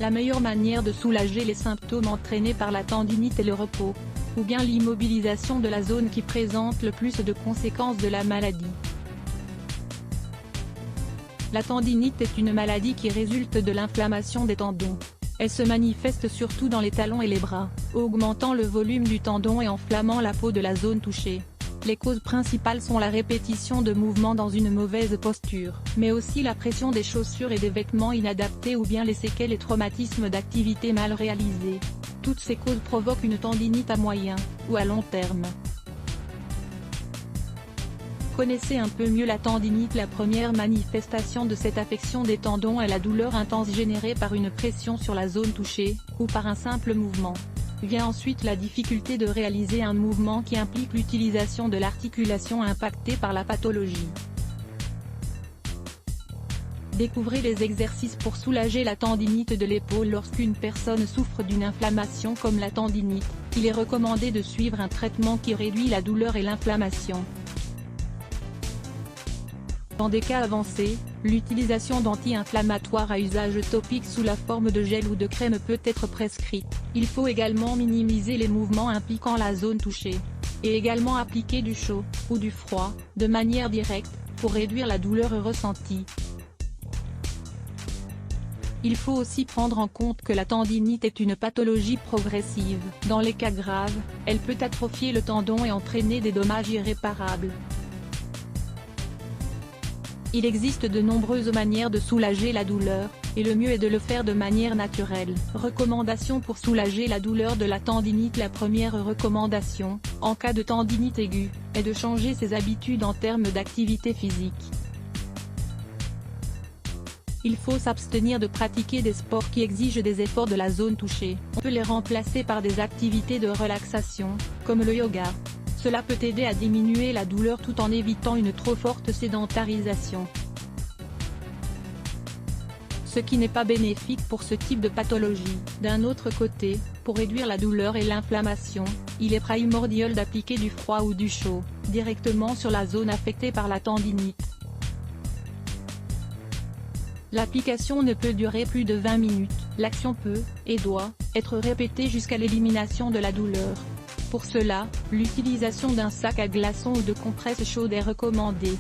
La meilleure manière de soulager les symptômes entraînés par la tendinite est le repos, ou bien l'immobilisation de la zone qui présente le plus de conséquences de la maladie. La tendinite est une maladie qui résulte de l'inflammation des tendons. Elle se manifeste surtout dans les talons et les bras, augmentant le volume du tendon et enflammant la peau de la zone touchée. Les causes principales sont la répétition de mouvements dans une mauvaise posture, mais aussi la pression des chaussures et des vêtements inadaptés ou bien les séquelles et traumatismes d'activités mal réalisées. Toutes ces causes provoquent une tendinite à moyen ou à long terme. Connaissez un peu mieux la tendinite. La première manifestation de cette affection des tendons est la douleur intense générée par une pression sur la zone touchée, ou par un simple mouvement. Vient ensuite la difficulté de réaliser un mouvement qui implique l'utilisation de l'articulation impactée par la pathologie. Découvrez les exercices pour soulager la tendinite de l'épaule. Lorsqu'une personne souffre d'une inflammation comme la tendinite, il est recommandé de suivre un traitement qui réduit la douleur et l'inflammation. Dans des cas avancés, l'utilisation d'anti-inflammatoires à usage topique sous la forme de gel ou de crème peut être prescrite. Il faut également minimiser les mouvements impliquant la zone touchée. Et également appliquer du chaud, ou du froid, de manière directe, pour réduire la douleur ressentie. Il faut aussi prendre en compte que la tendinite est une pathologie progressive. Dans les cas graves, elle peut atrophier le tendon et entraîner des dommages irréparables. Il existe de nombreuses manières de soulager la douleur, et le mieux est de le faire de manière naturelle. Recommandations pour soulager la douleur de la tendinite. La première recommandation, en cas de tendinite aiguë, est de changer ses habitudes en termes d'activité physique. Il faut s'abstenir de pratiquer des sports qui exigent des efforts de la zone touchée. On peut les remplacer par des activités de relaxation, comme le yoga. Cela peut aider à diminuer la douleur tout en évitant une trop forte sédentarisation. Ce qui n'est pas bénéfique pour ce type de pathologie. D'un autre côté, pour réduire la douleur et l'inflammation, il est primordial d'appliquer du froid ou du chaud, directement sur la zone affectée par la tendinite. L'application ne peut durer plus de 20 minutes, l'action peut, et doit, être répétée jusqu'à l'élimination de la douleur. Pour cela, l'utilisation d'un sac à glaçons ou de compresses chaudes est recommandée.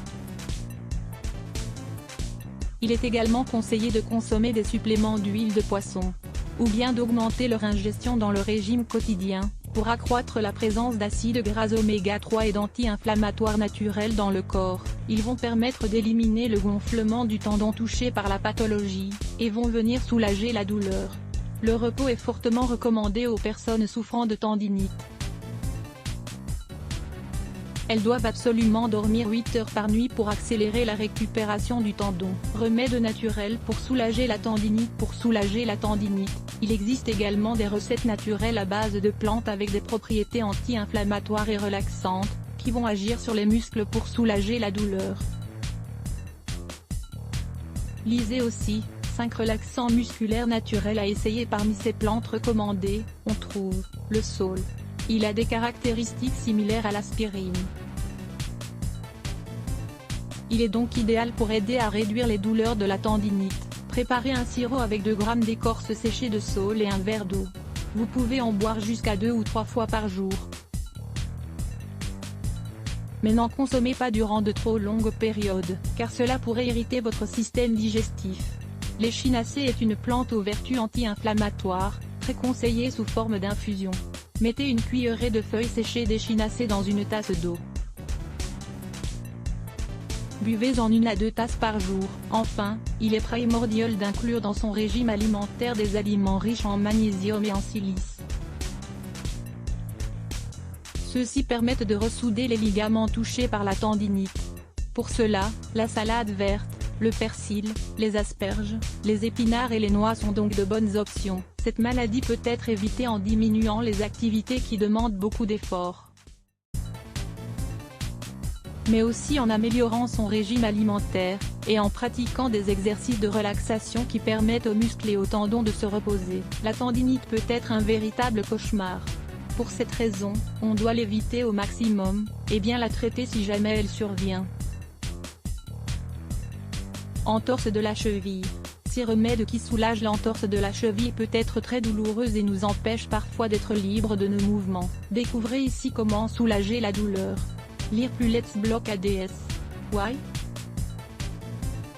Il est également conseillé de consommer des suppléments d'huile de poisson, ou bien d'augmenter leur ingestion dans le régime quotidien, pour accroître la présence d'acides gras oméga 3 et d'anti-inflammatoires naturels dans le corps. Ils vont permettre d'éliminer le gonflement du tendon touché par la pathologie, et vont venir soulager la douleur. Le repos est fortement recommandé aux personnes souffrant de tendinite. Elles doivent absolument dormir 8 heures par nuit pour accélérer la récupération du tendon. Remède naturel pour soulager la tendinite. Pour soulager la tendinite, il existe également des recettes naturelles à base de plantes avec des propriétés anti-inflammatoires et relaxantes, qui vont agir sur les muscles pour soulager la douleur. Lisez aussi, 5 relaxants musculaires naturels à essayer. Parmi ces plantes recommandées, on trouve le saule. Il a des caractéristiques similaires à l'aspirine. Il est donc idéal pour aider à réduire les douleurs de la tendinite. Préparez un sirop avec 2 g d'écorce séchée de saule et un verre d'eau. Vous pouvez en boire jusqu'à 2 ou 3 fois par jour. Mais n'en consommez pas durant de trop longues périodes, car cela pourrait irriter votre système digestif. L'échinacée est une plante aux vertus anti-inflammatoires, très conseillée sous forme d'infusion. Mettez une cuillerée de feuilles séchées d'échinacée dans une tasse d'eau. Buvez-en 1 à 2 tasses par jour. Enfin, il est primordial d'inclure dans son régime alimentaire des aliments riches en magnésium et en silice. Ceux-ci permettent de ressouder les ligaments touchés par la tendinite. Pour cela, la salade verte, le persil, les asperges, les épinards et les noix sont donc de bonnes options. Cette maladie peut être évitée en diminuant les activités qui demandent beaucoup d'efforts, mais aussi en améliorant son régime alimentaire, et en pratiquant des exercices de relaxation qui permettent aux muscles et aux tendons de se reposer. La tendinite peut être un véritable cauchemar. Pour cette raison, on doit l'éviter au maximum, et bien la traiter si jamais elle survient. Entorse de la cheville. Ces remèdes qui soulagent l'entorse de la cheville peut être très douloureuse et nous empêche parfois d'être libres de nos mouvements. Découvrez ici comment soulager la douleur. Lire plus Let's Block ADS. Why?